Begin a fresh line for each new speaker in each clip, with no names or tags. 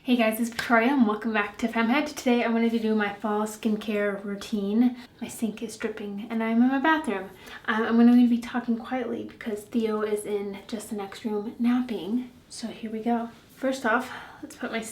Hey guys, it's Victoria and welcome back to Femhead. Today I wanted to do my fall skincare routine. My sink is dripping and I'm in my bathroom. I'm going to be talking quietly because Theo is in just the next room napping. So here we go. First off, let's put my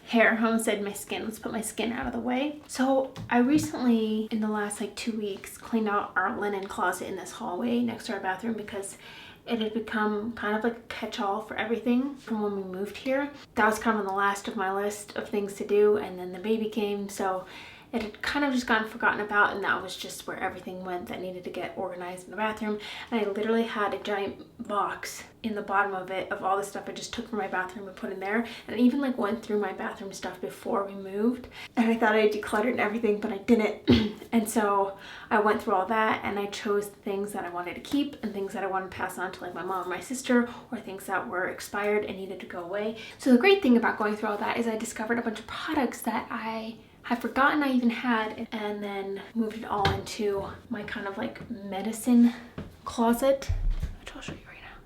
hair, I almost said my skin, let's put my skin out of the way. So I recently, in the last 2 weeks, cleaned out our linen closet in this hallway next to our bathroom because it had become kind of like a catch-all for everything from when we moved here. That was kind of on the last of my list of things to do, and then the baby came, so it had kind of just gotten forgotten about, and that was just where everything went that needed to get organized in the bathroom. And I literally had a giant box in the bottom of it of all the stuff I just took from my bathroom and put in there, and I even went through my bathroom stuff before we moved, and I thought I decluttered and everything, but I didn't. And so I went through all that and I chose things that I wanted to keep and things that I wanted to pass on to my mom or my sister, or things that were expired and needed to go away. So the great thing about going through all that is I discovered a bunch of products that I had forgotten I even had, and then moved it all into my kind of medicine closet, which I'll show you right now.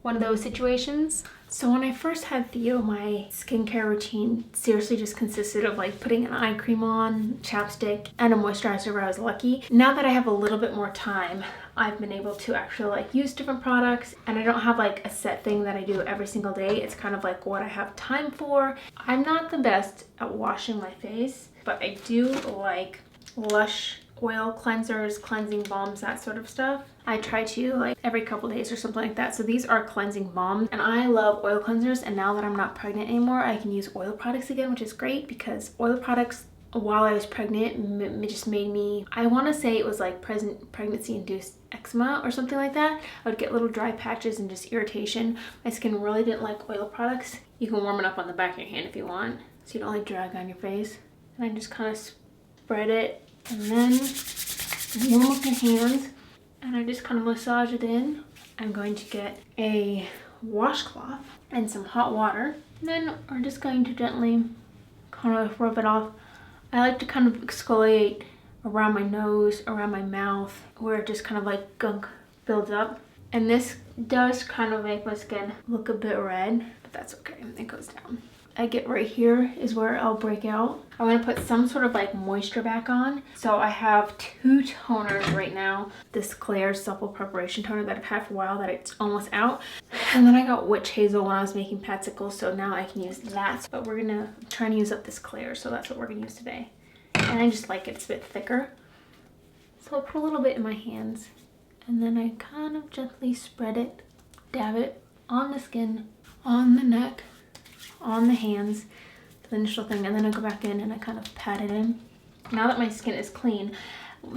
One of those situations. So when I first had Theo, my skincare routine seriously just consisted of putting an eye cream on, chapstick, and a moisturizer where I was lucky. Now that I have a little bit more time, I've been able to actually use different products, and I don't have a set thing that I do every single day. It's kind of what I have time for. I'm not the best at washing my face, but I do like Lush oil cleansers, cleansing balms, that sort of stuff. I try to every couple days or something like that. So these are cleansing balms, and I love oil cleansers, and now that I'm not pregnant anymore, I can use oil products again, which is great because oil products while I was pregnant just made me, I want to say it was pregnancy induced eczema or something like that. I would get little dry patches and just irritation. My skin really didn't like oil products. You can warm it up on the back of your hand if you want, so you don't drag on your face. And I just kind of spread it and then warm up your hands, and I just kind of massage it in. I'm going to get a washcloth and some hot water, and then we're just going to gently kind of rub it off. I like to kind of exfoliate around my nose, around my mouth, where it just kind of gunk builds up. And this does kind of make my skin look a bit red, but that's okay, it goes down. I get right here is where I'll break out. I want to put some sort of moisture back on. So I have two toners right now. This Claire's Supple Preparation Toner that I've had for a while that it's almost out. And then I got Witch Hazel when I was making patsicles, so now I can use that. But we're gonna try and use up this Claire, so that's what we're gonna use today. And I just like it, it's a bit thicker. So I'll put a little bit in my hands, and then I kind of gently spread it, dab it on the skin, on the neck, on the hands, the initial thing, and then I go back in and I kind of pat it in. Now that my skin is clean,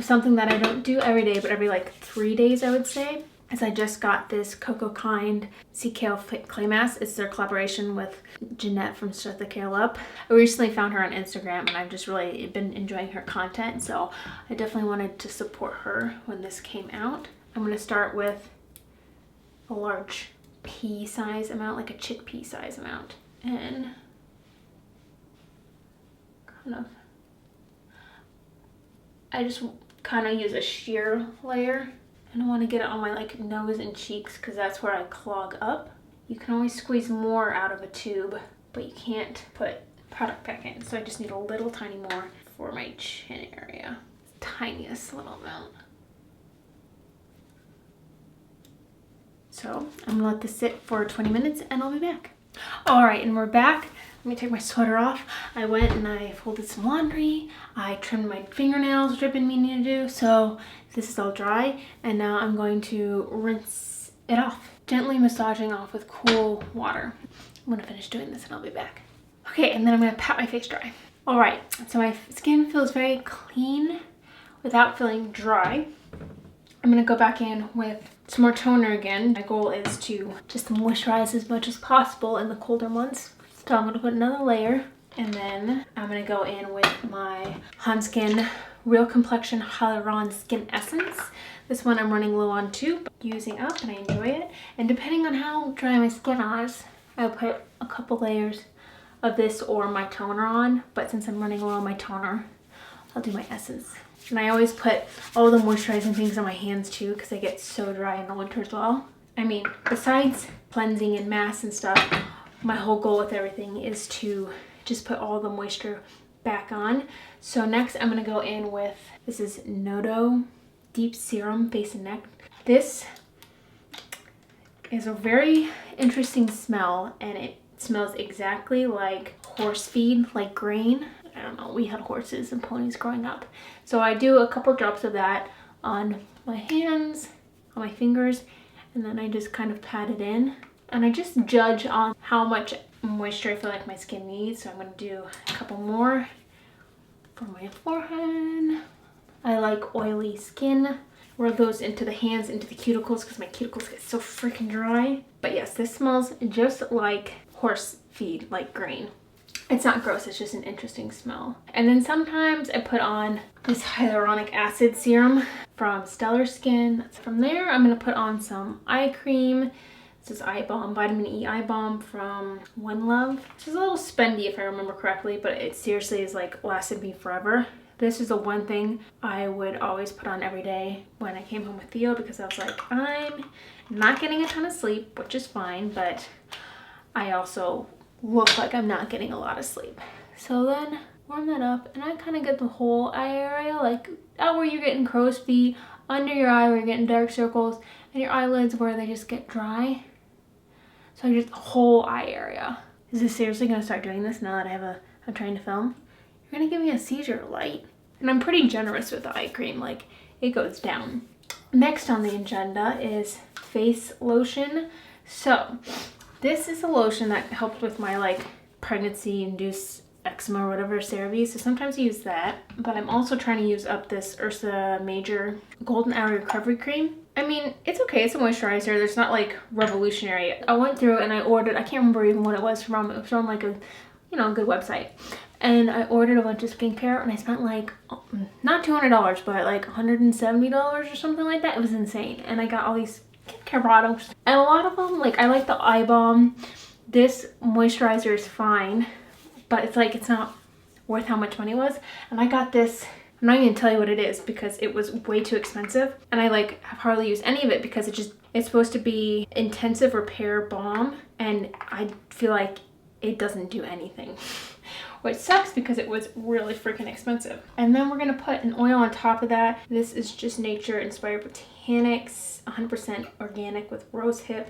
something that I don't do every day, but every 3 days I would say, is I just got this Coco Kind Sea Kale Clay Mask. It's their collaboration with Jeanette from Shut the Kale Up. I recently found her on Instagram and I've just really been enjoying her content, so I definitely wanted to support her when this came out. I'm going to start with a large pea size amount, like a chickpea size amount. And I just kind of use a sheer layer, and I want to get it on my nose and cheeks because that's where I clog up. You can always squeeze more out of a tube, but you can't put product back in, so I just need a little tiny more for my chin area. Tiniest little amount. So I'm gonna let this sit for 20 minutes and I'll be back. All right, and we're back. Let me take my sweater off. I went and I folded some laundry. I trimmed my fingernails, which I've been meaning to do. So this is all dry. And now I'm going to rinse it off, gently massaging off with cool water. I'm gonna finish doing this and I'll be back. Okay, and then I'm gonna pat my face dry. All right, so my skin feels very clean without feeling dry. I'm gonna go back in with some more toner again. My goal is to just moisturize as much as possible in the colder months. So I'm gonna put another layer, and then I'm gonna go in with my Hanskin Real Complexion Hyaluron Skin Essence. This one I'm running low on too, but using up, and I enjoy it. And depending on how dry my skin is, I'll put a couple layers of this or my toner on, but since I'm running low on my toner, I'll do my essence. And I always put all the moisturizing things on my hands too because they get so dry in the winter as well. I mean, besides cleansing and masks and stuff, my whole goal with everything is to just put all the moisture back on. So next I'm going to go in with, this is Nodo Deep Serum Face and Neck. This is a very interesting smell, and it smells exactly like horse feed, like grain. I don't know, we had horses and ponies growing up. So I do a couple drops of that on my hands, on my fingers, and then I just kind of pat it in. And I just judge on how much moisture I feel like my skin needs. So I'm going to do a couple more for my forehead. I like oily skin. Rub those into the hands, into the cuticles, because my cuticles get so freaking dry. But yes, this smells just like horse feed, like grain. It's not gross, it's just an interesting smell. And then sometimes I put on this hyaluronic acid serum from Stellar Skin. From there, I'm going to put on some eye cream. This is eye balm, vitamin E eye balm from One Love. This is a little spendy if I remember correctly, but it seriously is like lasted me forever. This is the one thing I would always put on every day when I came home with Theo, because I was like, I'm not getting a ton of sleep, which is fine, but I also look like I'm not getting a lot of sleep. So then warm that up, and I kind of get the whole eye area, like out where you're getting crow's feet, under your eye where you're getting dark circles, and your eyelids where they just get dry. So I just the whole eye area. Is this seriously gonna start doing this now that I'm trying to film? You're gonna give me a seizure, light. And I'm pretty generous with the eye cream, like it goes down. Next on the agenda is face lotion. So this is a lotion that helped with my like pregnancy-induced eczema or whatever, CeraVe. So sometimes I use that, but I'm also trying to use up this Ursa Major Golden Hour Recovery Cream. I mean, it's okay, it's a moisturizer. It's not like revolutionary. I went through and I ordered, I can't remember even what it was from. It was from like a, you know, good website. And I ordered a bunch of skincare, and I spent like, not $200, but like $170 or something like that. It was insane. And I got all these skincare products, and a lot of them, like I like the eye balm. This moisturizer is fine, but it's like, it's not worth how much money it was. And I got this, I'm not even gonna tell you what it is because it was way too expensive. And I like have hardly used any of it because it's supposed to be intensive repair balm. And I feel like it doesn't do anything. Which sucks because it was really freaking expensive. And then we're gonna put an oil on top of that. This is just Nature Inspired Botanics, 100% organic with rosehip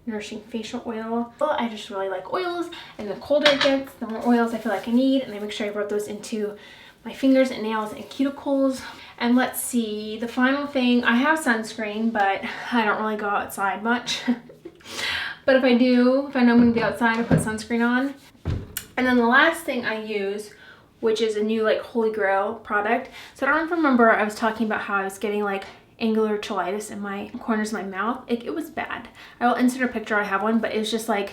nourishing facial oil. Well, I just really like oils, and the colder it gets, the more oils I feel like I need, and I make sure I rub those into my fingers and nails and cuticles. And let's see, the final thing, I have sunscreen, but I don't really go outside much. But if I do, if I know I'm gonna be outside, I put sunscreen on. And then the last thing I use, which is a new like holy grail product. So I don't know if you remember, I was talking about how I was getting like angular cheilitis in my corners of my mouth. It was bad. I will insert a picture, I have one, but it was just like,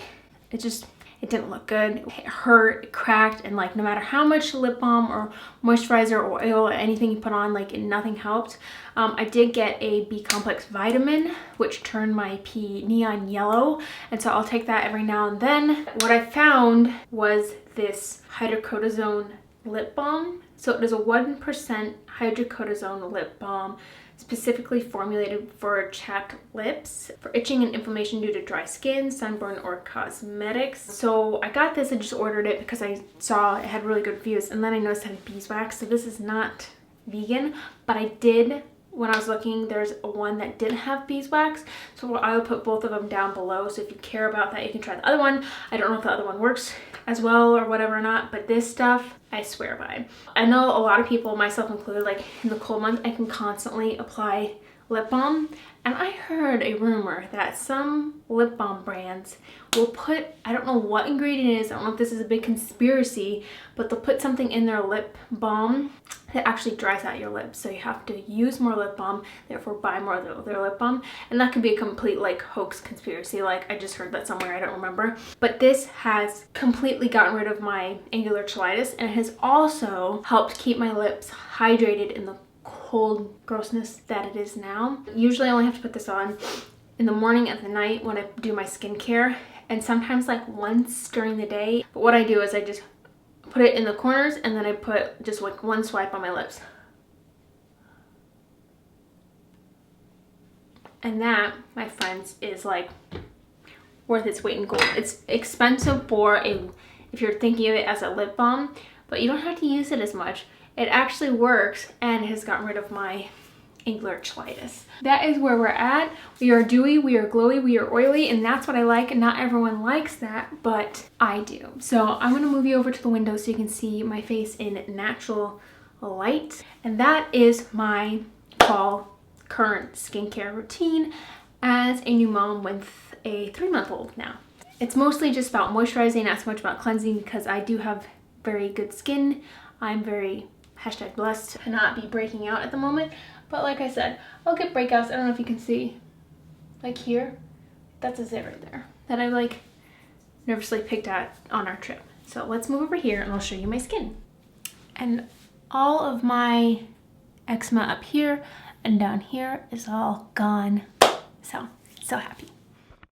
it didn't look good. It hurt, it cracked, and like no matter how much lip balm or moisturizer or oil or anything you put on, like nothing helped. I did get a B complex vitamin, which turned my pee neon yellow, and so I'll take that every now and then. What I found was this hydrocortisone lip balm. So it is a 1% hydrocortisone lip balm, specifically formulated for chapped lips, for itching and inflammation due to dry skin, sunburn, or cosmetics. So I got this, I just ordered it because I saw it had really good reviews, and then I noticed it had beeswax. So this is not vegan, but I did, when I was looking, there's one that didn't have beeswax. So I will put both of them down below. So if you care about that, you can try the other one. I don't know if the other one works as well or whatever or not, but this stuff I swear by. I know a lot of people, myself included, like in the cold months, I can constantly apply lip balm. And I heard a rumor that some lip balm brands will put, I don't know what ingredient it is, I don't know if this is a big conspiracy, but they'll put something in their lip balm that actually dries out your lips. So you have to use more lip balm, therefore buy more of their lip balm. And that could be a complete like hoax conspiracy. Like I just heard that somewhere, I don't remember. But this has completely gotten rid of my angular cheilitis, and it has also helped keep my lips hydrated in the cold grossness that it is now. Usually I only have to put this on in the morning and the night when I do my skincare, and sometimes like once during the day. But what I do is I just put it in the corners, and then I put just like one swipe on my lips. And that, my friends, is like worth its weight in gold. It's expensive for a if you're thinking of it as a lip balm, but you don't have to use it as much. It actually works and has gotten rid of my angular cheilitis. That is where we're at. We are dewy, we are glowy, we are oily, and that's what I like. And not everyone likes that, but I do. So I'm gonna move you over to the window so you can see my face in natural light. And that is my fall current skincare routine as a new mom with a 3-month-old now. It's mostly just about moisturizing, not so much about cleansing, because I do have very good skin. I'm very #blessed to not be breaking out at the moment. But like I said, I'll get breakouts. I don't know if you can see, like here, that's a zit right there that I like nervously picked at on our trip. So let's move over here and I'll show you my skin. And all of my eczema up here and down here is all gone. So happy.